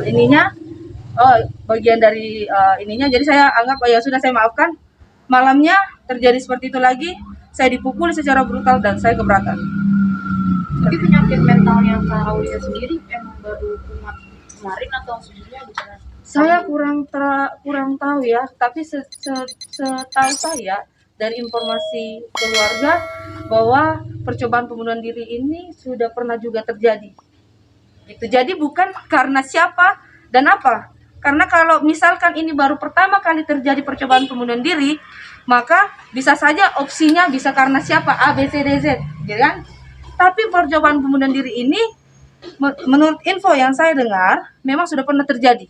ininya, bagian dari ininya. Jadi saya anggap ya sudah, saya maafkan. Malamnya terjadi seperti itu lagi, saya dipukul secara brutal dan saya keberatan. Tapi penyakit mentalnya Kak Aulia sendiri emang baru kumat kemarin atau sebelumnya bukan? Saya kurang tahu ya, tapi setahu saya dari informasi keluarga bahwa percobaan pembunuhan diri ini sudah pernah juga terjadi. Gitu. Jadi bukan karena siapa dan apa. Karena kalau misalkan ini baru pertama kali terjadi percobaan pembunuhan diri, maka bisa saja opsinya bisa karena siapa, A, B, C, D, Z, ya kan? Tapi percobaan pembunuhan diri ini, menurut info yang saya dengar, memang sudah pernah terjadi,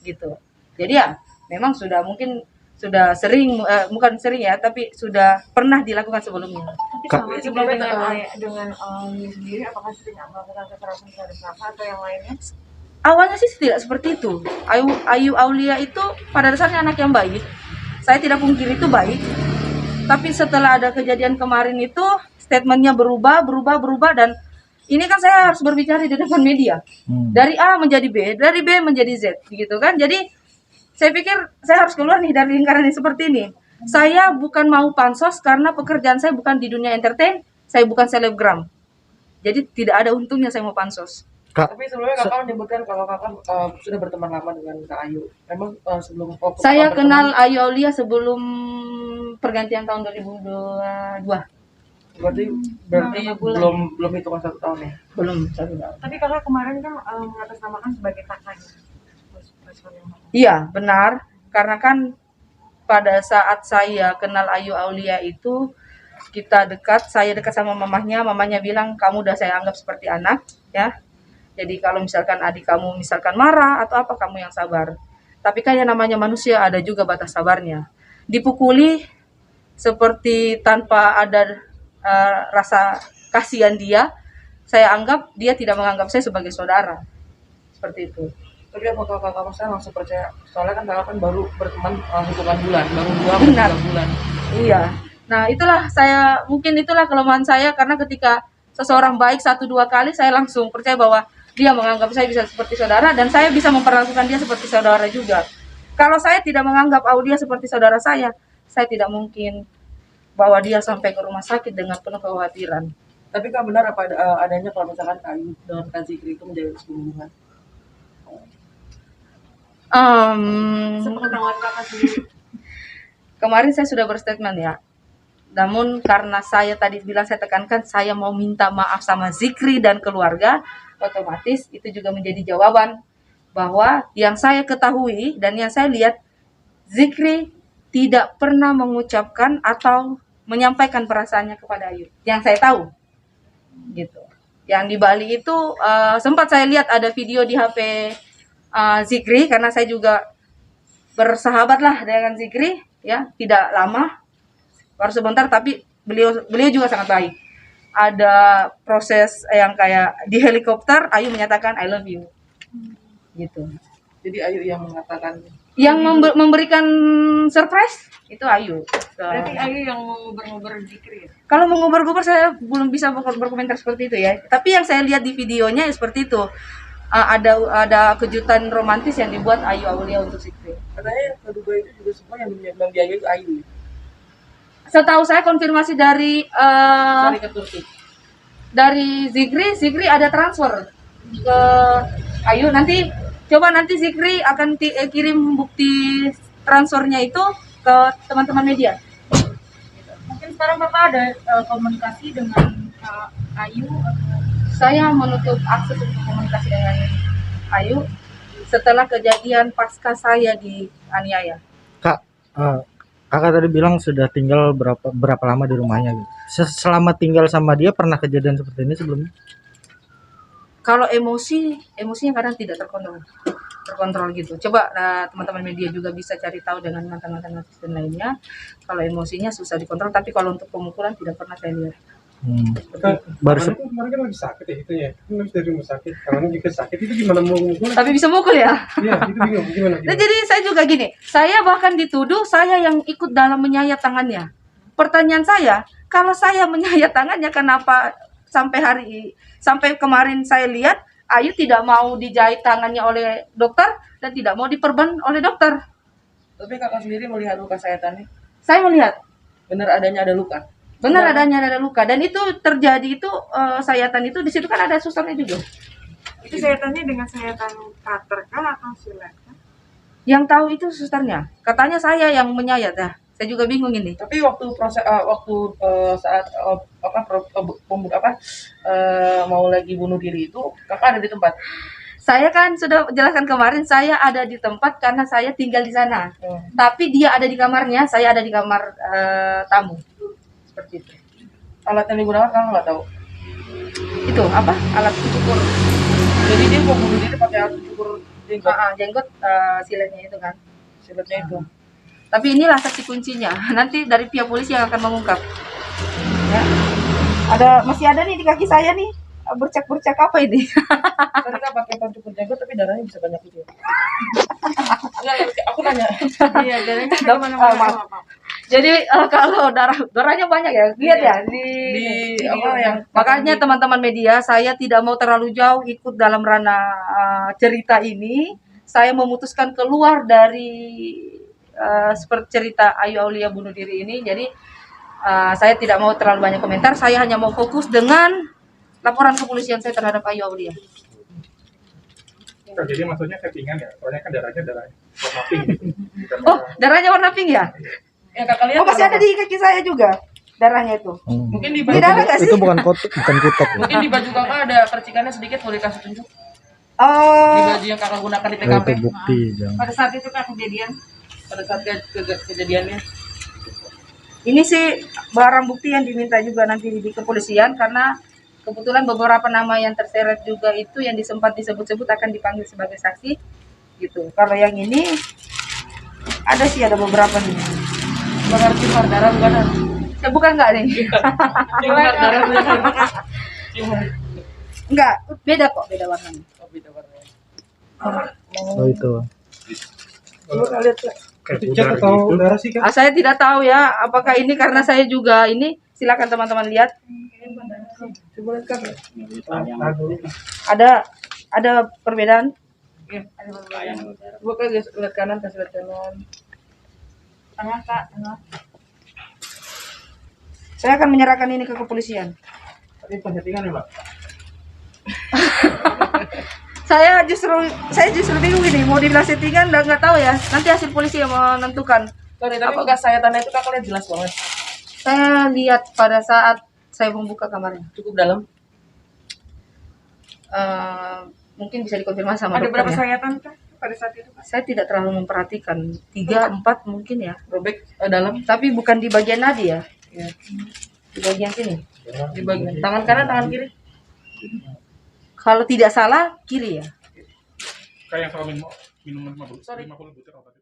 gitu. Jadi ya, memang mungkin sudah sering, bukan sering ya, tapi sudah pernah dilakukan sebelumnya. Tapi sebelumnya dengan Aulia sendiri, apakah sering melakukan kekerasan terhadap Kakak atau yang lainnya? Awalnya sih tidak seperti itu. Ayu Aulia itu pada dasarnya anak yang baik. Saya tidak pungkiri itu baik. Tapi setelah ada kejadian kemarin itu, statementnya berubah dan ini kan saya harus berbicara di depan media. Dari A menjadi B, dari B menjadi Z, gitu kan. Jadi saya pikir saya harus keluar nih dari lingkaran yang seperti ini. Saya bukan mau pansos karena pekerjaan saya bukan di dunia entertain, saya bukan selebgram. Jadi tidak ada untungnya saya mau pansos. Tapi sebelumnya Kakak menyebutkan kalau Kakak sudah berteman lama dengan Kak Ayu. Memang sebelum saya kenal Ayu Aulia sebelum pergantian tahun 2022. Berarti belum hitungan 1 tahun ya? Belum 1 tahun. Tapi Kakak kemarin kan mengatasnamakan sebagai kakaknya. Iya, benar. Karena kan pada saat saya kenal Ayu Aulia itu kita dekat, saya dekat sama mamanya bilang kamu udah saya anggap seperti anak, ya. Jadi kalau misalkan adik kamu misalkan marah atau apa, kamu yang sabar. Tapi kayak namanya manusia ada juga batas sabarnya. Dipukuli seperti tanpa ada rasa kasihan dia, saya anggap dia tidak menganggap saya sebagai saudara. Seperti itu. Tapi apakah Kakak saya langsung percaya? Soalnya kan Kakak kan baru berteman hitungan bulan, baru 2 bulan. Iya. Nah itulah mungkin itulah kelemahan saya, karena ketika seseorang baik 1-2 kali, saya langsung percaya bahwa dia menganggap saya bisa seperti saudara dan saya bisa memperlakukan dia seperti saudara juga. Kalau saya tidak menganggap Aulia seperti saudara saya tidak mungkin bawa dia sampai ke rumah sakit dengan penuh kekhawatiran. Tapi Kak, benar apa adanya kalau misalkan Kak Ayu dengan Kak Zikri itu menjadi hubungan? Sepengetahuan Kakak sendiri. Kemarin saya sudah berstatement ya. Namun karena saya tadi bilang, saya tekankan saya mau minta maaf sama Zikri dan keluarga, otomatis itu juga menjadi jawaban bahwa yang saya ketahui dan yang saya lihat, Zikri tidak pernah mengucapkan atau menyampaikan perasaannya kepada Ayu. Yang saya tahu, gitu. Yang di Bali itu sempat saya lihat ada video di HP Zikri, karena saya juga bersahabat lah dengan Zikri, ya, tidak lama, baru sebentar, tapi beliau juga sangat baik. Ada proses yang kayak di helikopter, Ayu menyatakan I love you, gitu. Jadi Ayu yang mengatakan, yang memberikan surprise itu Ayu. Berarti Ayu yang menguber-nguber Zikri ya? Kalau menguber-nguber saya belum bisa berkomentar seperti itu ya. Tapi yang saya lihat di videonya ya seperti itu. Ada kejutan romantis yang dibuat Ayu Aulia untuk Zikri. Katanya kedua itu juga semua yang membiayai itu Ayu. Setahu saya konfirmasi dari ke Turki. Dari Zikri ada transfer ke Ayu. Nanti Zikri akan kirim bukti transfernya itu ke teman-teman media. Mungkin sekarang Bapak ada komunikasi dengan Ayu? Saya menutup akses untuk komunikasi dengan Ayu setelah kejadian pasca saya dianiaya. Kak, Kakak tadi bilang sudah tinggal berapa lama di rumahnya gitu. Selama tinggal sama dia pernah kejadian seperti ini sebelumnya? Kalau emosinya kadang tidak terkontrol gitu. Coba teman-teman media juga bisa cari tahu dengan mantan-mantan artis dan lainnya. Kalau emosinya susah dikontrol, tapi kalau untuk pemukulan tidak pernah saya lihat. Baru kemarin kan lagi sakit ya itu ya, kan habis dari rumah sakit, karena juga sakit itu gimana mau mukul? Tapi bisa mukul ya? Iya, itu bingung gimana? Nah, jadi saya juga gini, saya bahkan dituduh saya yang ikut dalam menyayat tangannya. Pertanyaan saya, kalau saya menyayat tangannya, kenapa sampai kemarin saya lihat Ayu tidak mau dijahit tangannya oleh dokter dan tidak mau diperban oleh dokter. Tapi kakak sendiri melihat luka sayatannya, Saya melihat benar adanya ada luka. benar adanya ada luka dan itu terjadi itu sayatan itu di situ kan ada susternya juga. Itu sayatannya dengan sayatan cutter kah atau silet kah? Yang tahu itu susternya. Katanya saya yang menyayat ya. Saya juga bingung ini. Tapi waktu proses saat mau lagi bunuh diri itu kakak ada di tempat. Saya kan sudah jelaskan kemarin saya ada di tempat karena saya tinggal di sana. Tapi dia ada di kamarnya, saya ada di kamar tamu. Seperti itu. Alat yang digunakan kakak nggak tahu. Itu apa? Alat cukur. Jadi dia mau bunuh diri pakai alat cukur jenggot. Jenggot siletnya itu kan. Siletnya itu. Tapi inilah saksi kuncinya. Nanti dari pihak polisi yang akan mengungkap. Ya. Masih ada nih di kaki saya nih. Bercak-bercak apa ini? Tadi kan pakai cukur jenggot tapi darahnya bisa banyak gitu. Enggak, aku tanya. Iya, darahnya kan mana-mana. Jadi kalau darahnya banyak ya, lihat ya di apa yang makanya teman-teman media, saya tidak mau terlalu jauh ikut dalam ranah cerita ini. Saya memutuskan keluar dari seperti cerita Ayu Aulia bunuh diri ini. Jadi saya tidak mau terlalu banyak komentar. Saya hanya mau fokus dengan laporan kepolisian saya terhadap Ayu Aulia. Enggak, jadi maksudnya settingan ya, soalnya kan darahnya darah warna pink gitu. Bukan Oh, darahnya warna pink ya? yang kakak lihat Oh, masih ada di kaki saya juga darahnya itu. mungkin di Ini baju darah nggak sih? Itu bukan kutek ya? mungkin di baju kakak ada percikannya sedikit, boleh kasih tunjuk di Oh, baju yang kakak gunakan di Oh, TKP itu bukti jangan. pada saat itu kan kejadian. pada saat kejadiannya. Ini sih barang bukti yang diminta juga nanti di kepolisian karena kebetulan beberapa nama yang terseret juga itu yang sempat disebut-sebut akan dipanggil sebagai saksi gitu. Kalau yang ini ada beberapa nih. Bakar cimar darah bukan? Bukan enggak nih? Cimar darah bukan? Cimar. Enggak, beda kok, beda warnanya. Oh, beda warnanya. Oh itu. Coba lihat Kak. Itu cat atau darah sih Kak? Saya tidak tahu ya, apakah ini karena saya juga ini. Silakan teman-teman lihat. Coba lihat Kak. Ada perbedaan. Iya. Coba Kak lihat kanan, kasih lihat kanan. Tengah Kak, tengah. Saya akan menyerahkan ini ke kepolisian. Tadi penyetingan ya Mbak? Saya justru bingung ini, mau dibilang settingan nggak tahu ya. Nanti hasil polisi yang menentukan. Sorry, tapi bekas sayatannya itu kakak lihat jelas banget. Saya lihat pada saat saya membuka kamarnya. Cukup dalam. Mungkin bisa dikonfirmasi sama Ada dokter berapa ya. sayatan kah pada saat itu? Saya tidak terlalu memperhatikan 3, 4 mungkin ya. Robek dalam. Tapi bukan di bagian nadi ya. Ya. Di bagian sini. Di bagian tangan kanan, tangan kiri. Kalau tidak salah kiri ya. Kayak yang selalu minum 50 Sorry. butir obatnya.